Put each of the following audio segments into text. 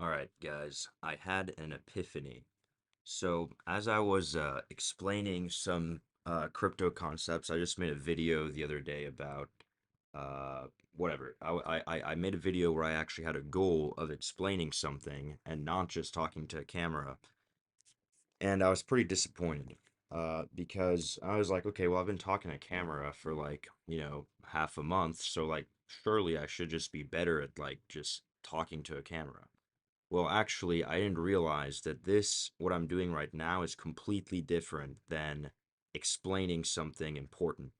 All right, guys, I had an epiphany. So, as I was explaining some crypto concepts, I just made a video the other day about uh, whatever. I made a video where I actually had a goal of explaining something and not just talking to a camera. And I was pretty disappointed because I was like, okay, well, I've been talking to camera for like, half a month. So, like, surely I should just be better at like just talking to a camera. Well, actually, I didn't realize that what I'm doing right now, is completely different than explaining something important.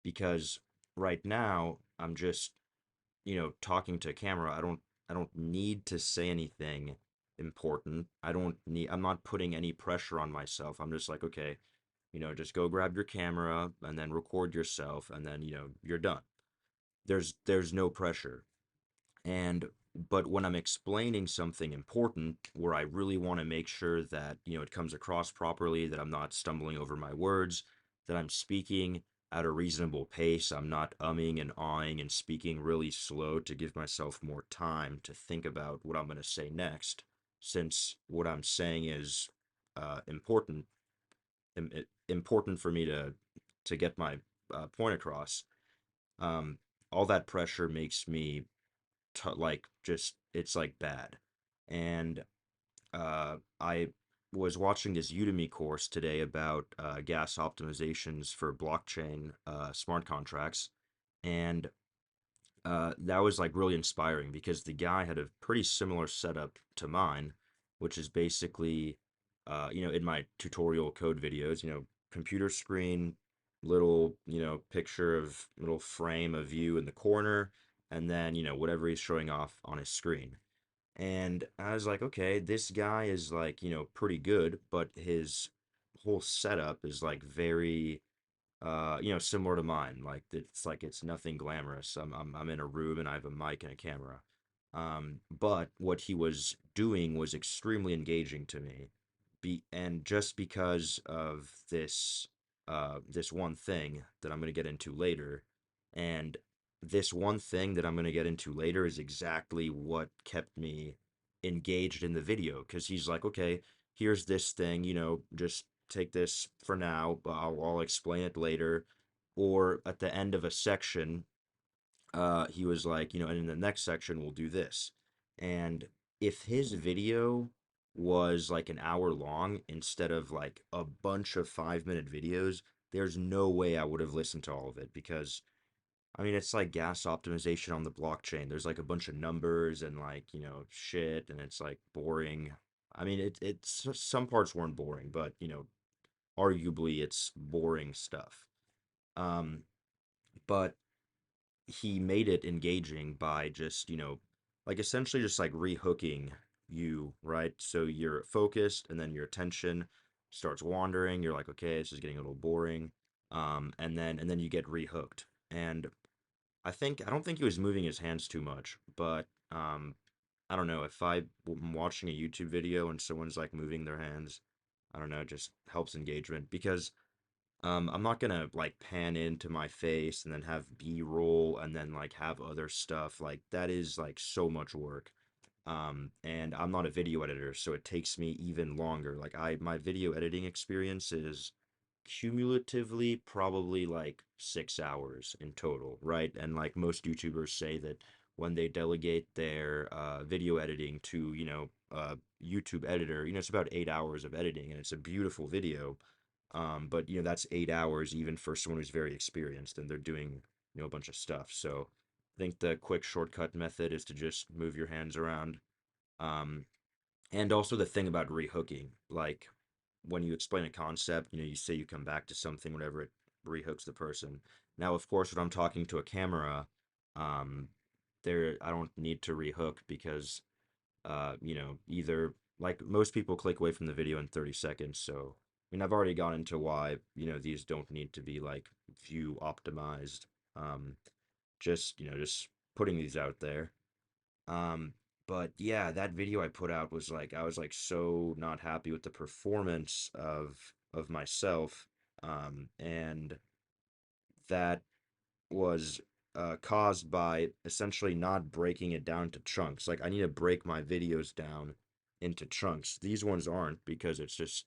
Because right now, I'm just, talking to a camera. I don't need to say anything important. I'm not putting any pressure on myself. I'm just like, okay, just go grab your camera and then record yourself and then, you're done. There's no pressure. And but when I'm explaining something important where I really want to make sure that, it comes across properly, that I'm not stumbling over my words, that I'm speaking at a reasonable pace, I'm not umming and ahhing and speaking really slow to give myself more time to think about what I'm going to say next, since what I'm saying is important, important for me to get my point across. Um, all that pressure makes me like just it's like bad. And I was watching this Udemy course today about gas optimizations for blockchain smart contracts, and that was like really inspiring because the guy had a pretty similar setup to mine, which is basically, in my tutorial code videos, computer screen, little, picture of little frame of you in the corner, and then, whatever he's showing off on his screen. And I was like, okay, this guy is like, pretty good, but his whole setup is like very similar to mine. Like it's nothing glamorous. I'm in a room and I have a mic and a camera. But what he was doing was extremely engaging to me. And just because of this one thing that I'm gonna get into later, and this one thing that I'm gonna get into later is exactly what kept me engaged in the video. Because he's like, okay, here's this thing, just take this for now, but I'll explain it later. Or at the end of a section, he was like, and in the next section, we'll do this. And if his video was like an hour long instead of like a bunch of 5-minute videos, there's no way I would have listened to all of it because I mean, it's like gas optimization on the blockchain. There's like a bunch of numbers and like, shit, and it's like boring. I mean, it's some parts weren't boring, but arguably it's boring stuff. Um, but he made it engaging by just, like essentially just like rehooking you, right? So you're focused and then your attention starts wandering. You're like, okay, this is getting a little boring. And then you get rehooked. And I don't think he was moving his hands too much, but I don't know if I'm watching a YouTube video and someone's like moving their hands, I don't know, it just helps engagement because I'm not gonna like pan into my face and then have B-roll and then like have other stuff. Like that is like so much work. And I'm not a video editor, so it takes me even longer. Like my video editing experience is cumulatively probably like 6 hours in total, right? And like most YouTubers say that when they delegate their video editing to, YouTube editor, it's about 8 hours of editing and it's a beautiful video. But that's 8 hours even for someone who's very experienced and they're doing, a bunch of stuff. So I think the quick shortcut method is to just move your hands around. Um, and also the thing about rehooking, like when you explain a concept, you say you come back to something whenever it rehooks the person. Now, of course, when I'm talking to a camera, um, I don't need to rehook because either like most people click away from the video in 30 seconds. So, I mean, I've already gone into why, these don't need to be like view optimized. Um, just putting these out there. Um, but yeah, that video I put out was like I was like so not happy with the performance of myself. And that was caused by essentially not breaking it down to chunks. Like I need to break my videos down into chunks. These ones aren't because it's just,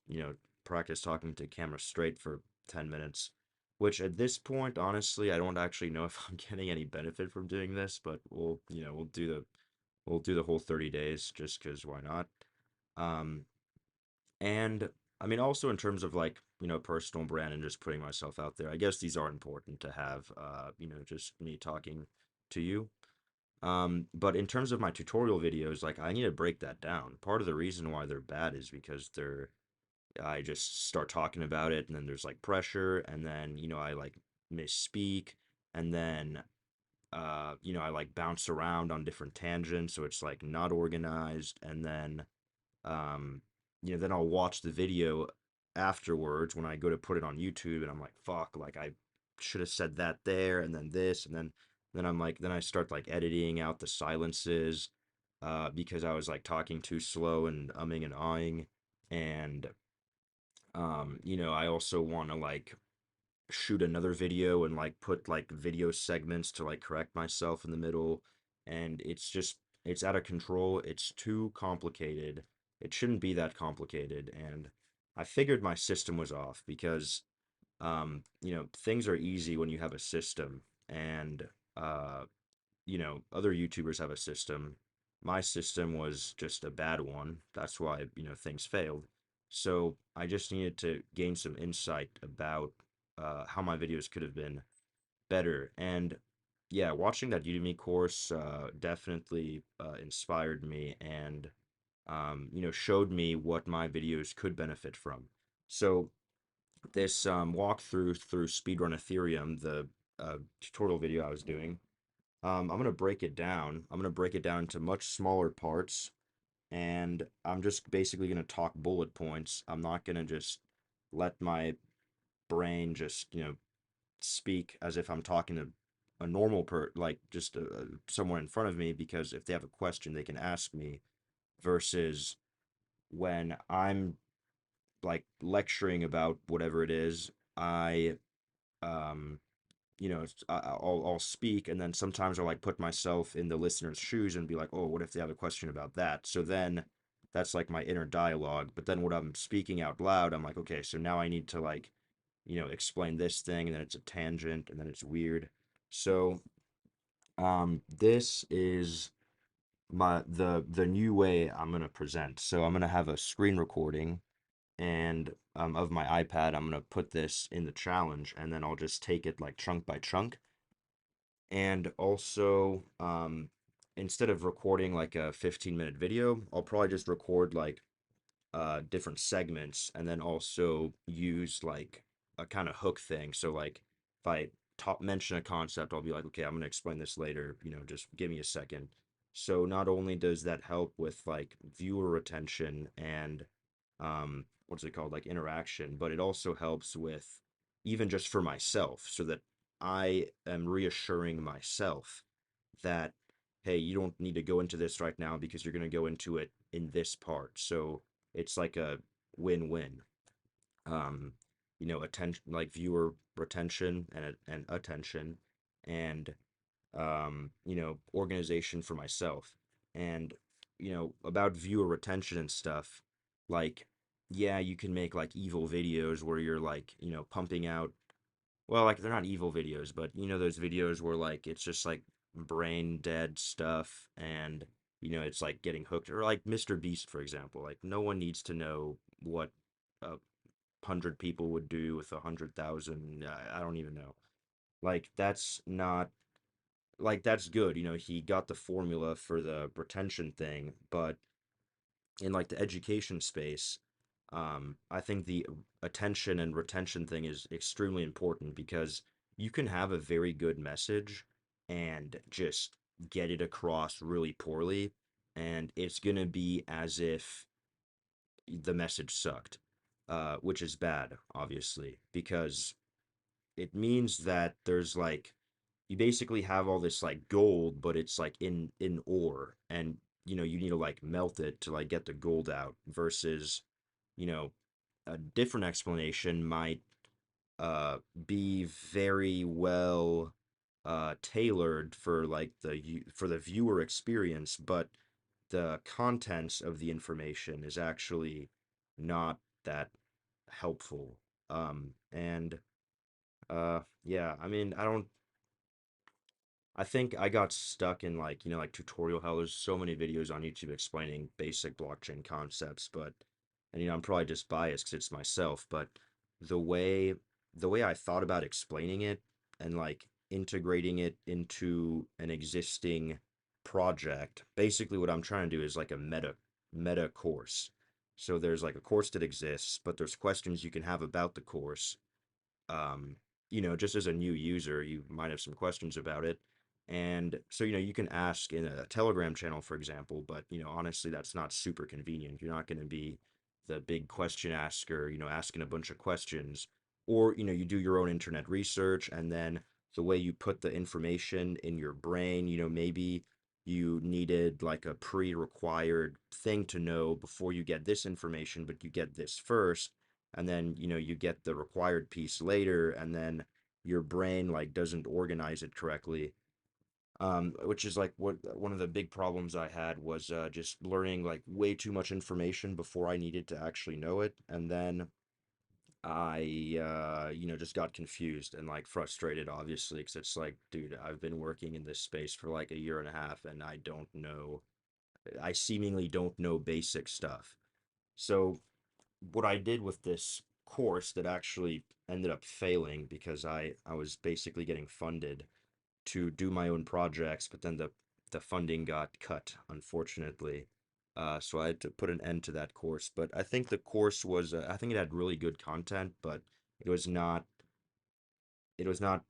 practice talking to camera straight for 10 minutes, which at this point, honestly, I don't actually know if I'm getting any benefit from doing this, but we'll do the whole 30 days just 'cause why not? Um, and I mean, also in terms of like, personal brand and just putting myself out there, I guess these are important to have, just me talking to you. But in terms of my tutorial videos, like I need to break that down. Part of the reason why they're bad is because I just start talking about it and then there's like pressure and then, I like misspeak and then, I like bounce around on different tangents. So it's like not organized. And then, um, then I'll watch the video afterwards when I go to put it on YouTube, and I'm like, fuck, like I should have said that there, and then this, and then I'm like, then I start like editing out the silences, because I was like talking too slow and umming and ahhing, and I also want to like shoot another video and like put like video segments to like correct myself in the middle, and it's out of control. It's too complicated. It shouldn't be that complicated, and I figured my system was off because things are easy when you have a system, and uh other YouTubers have a system. My system was just a bad one. That's why, things failed. So I just needed to gain some insight about how my videos could have been better. And yeah, watching that Udemy course definitely inspired me and, showed me what my videos could benefit from. So this walkthrough through Speedrun Ethereum, the tutorial video I was doing, I'm gonna break it down. I'm gonna break it down into much smaller parts, and I'm just basically gonna talk bullet points. I'm not gonna just let my brain just, speak as if I'm talking to a normal like just someone in front of me, because if they have a question, they can ask me, versus when I'm like lecturing about whatever it is, I um I'll speak, and then sometimes I'll like put myself in the listener's shoes and be like, oh, what if they have a question about that? So then that's like my inner dialogue. But then when I'm speaking out loud, I'm like, okay, so now I need to like, explain this thing, and then it's a tangent, and then it's weird. So this is the new way I'm gonna present. So I'm gonna have a screen recording and of my iPad. I'm gonna put this in the challenge, and then I'll just take it like chunk by chunk. And also, instead of recording like a 15-minute video, I'll probably just record like different segments, and then also use like a kind of hook thing. So like if I top mention a concept, I'll be like, okay, I'm gonna explain this later, just give me a second. So not only does that help with like viewer retention and what's it called, like interaction, but it also helps with even just for myself, so that I am reassuring myself that, hey, you don't need to go into this right now because you're going to go into it in this part. So it's like a win-win. Um, attention, like viewer retention and attention, and organization for myself. And, about viewer retention and stuff, like, yeah, you can make like evil videos where you're like, pumping out, well, like they're not evil videos, but those videos where like it's just like brain dead stuff, and it's like getting hooked, or like Mr. Beast, for example. Like no one needs to know what 100 people would do with 100,000. I don't even know. Like that's not, like that's good. He got the formula for the retention thing, but in like the education space, I think the attention and retention thing is extremely important, because you can have a very good message and just get it across really poorly, and it's gonna be as if the message sucked, which is bad, obviously, because it means that there's like, you basically have all this like gold, but it's like in ore, and you need to like melt it to like get the gold out, versus you know a different explanation might be very well, tailored for like for the viewer experience, but the contents of the information is actually not that helpful. And yeah, I mean, I think I got stuck in like, like tutorial hell. There's so many videos on YouTube explaining basic blockchain concepts, but and I'm probably just biased because it's myself, but the way the way I thought about explaining it and like integrating it into an existing project, basically what I'm trying to do is like a meta course. So there's like a course that exists, but there's questions you can have about the course, um, just as a new user, you might have some questions about it. And so, you can ask in a Telegram channel, for example, but, honestly, that's not super convenient. You're not going to be the big question asker, asking a bunch of questions. Or, you do your own internet research, and then the way you put the information in your brain, maybe you needed like a pre-required thing to know before you get this information, but you get this first, and then you get the required piece later, and then your brain like doesn't organize it correctly, which is like what one of the big problems I had was just learning like way too much information before I needed to actually know it, and then I just got confused and like frustrated, obviously, because it's like, dude, I've been working in this space for like a year and a half, and I seemingly don't know basic stuff. So what I did with this course that actually ended up failing because I was basically getting funded to do my own projects, but then the funding got cut, unfortunately. So I had to put an end to that course. But I think the course was, I think it had really good content, but it was not, it was not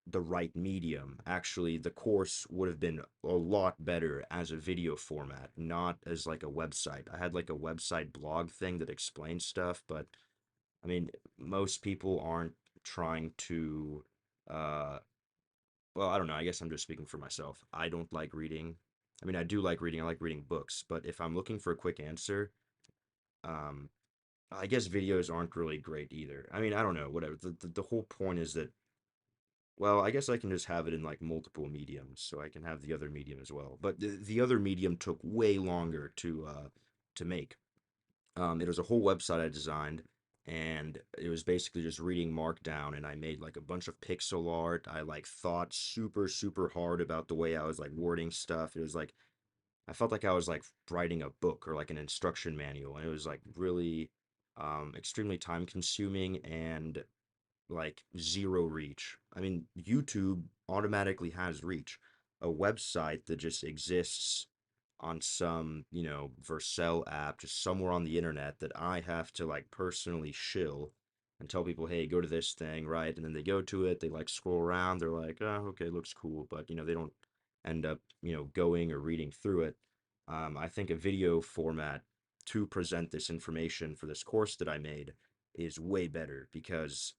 the right medium. Actually, the course would have been a lot better as a video format, not as like a website. I had like a website blog thing that explains stuff, but I mean, most people aren't trying to, uh, well, I don't know. I guess I'm just speaking for myself. I don't like reading. I mean, I do like reading. I like reading books, but if I'm looking for a quick answer, um, I guess videos aren't really great either. I mean, I don't know, whatever. The whole point is that, well, I guess I can just have it in like multiple mediums, so I can have the other medium as well. But the other medium took way longer to make. It was a whole website I designed, and it was basically just reading Markdown, and I made like a bunch of pixel art. I like thought super, super hard about the way I was like wording stuff. It was like I felt like I was like writing a book or like an instruction manual, and it was like really extremely time consuming and like zero reach. I mean, YouTube automatically has reach. A website that just exists on some, Vercel app just somewhere on the internet that I have to like personally shill and tell people, hey, go to this thing, right? And then they go to it, they like scroll around, they're like, oh, okay, looks cool, but they don't end up, going or reading through it. I think a video format to present this information for this course that I made is way better because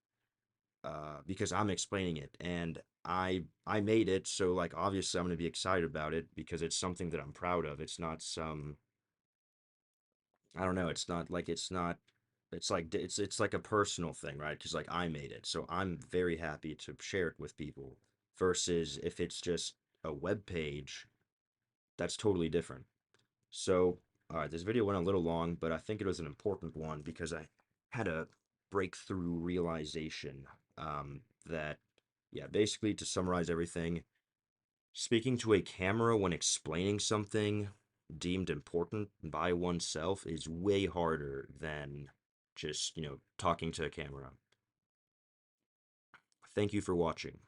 I'm explaining it and I made it, so like obviously I'm gonna be excited about it because it's something that I'm proud of. It's not some I don't know. It's like it's like a personal thing, right? Because like I made it, so I'm very happy to share it with people. Versus if it's just a web page, that's totally different. So, all right, this video went a little long, but I think it was an important one because I had a breakthrough realization that, yeah, basically to summarize everything, speaking to a camera when explaining something deemed important by oneself is way harder than just, talking to a camera. Thank you for watching.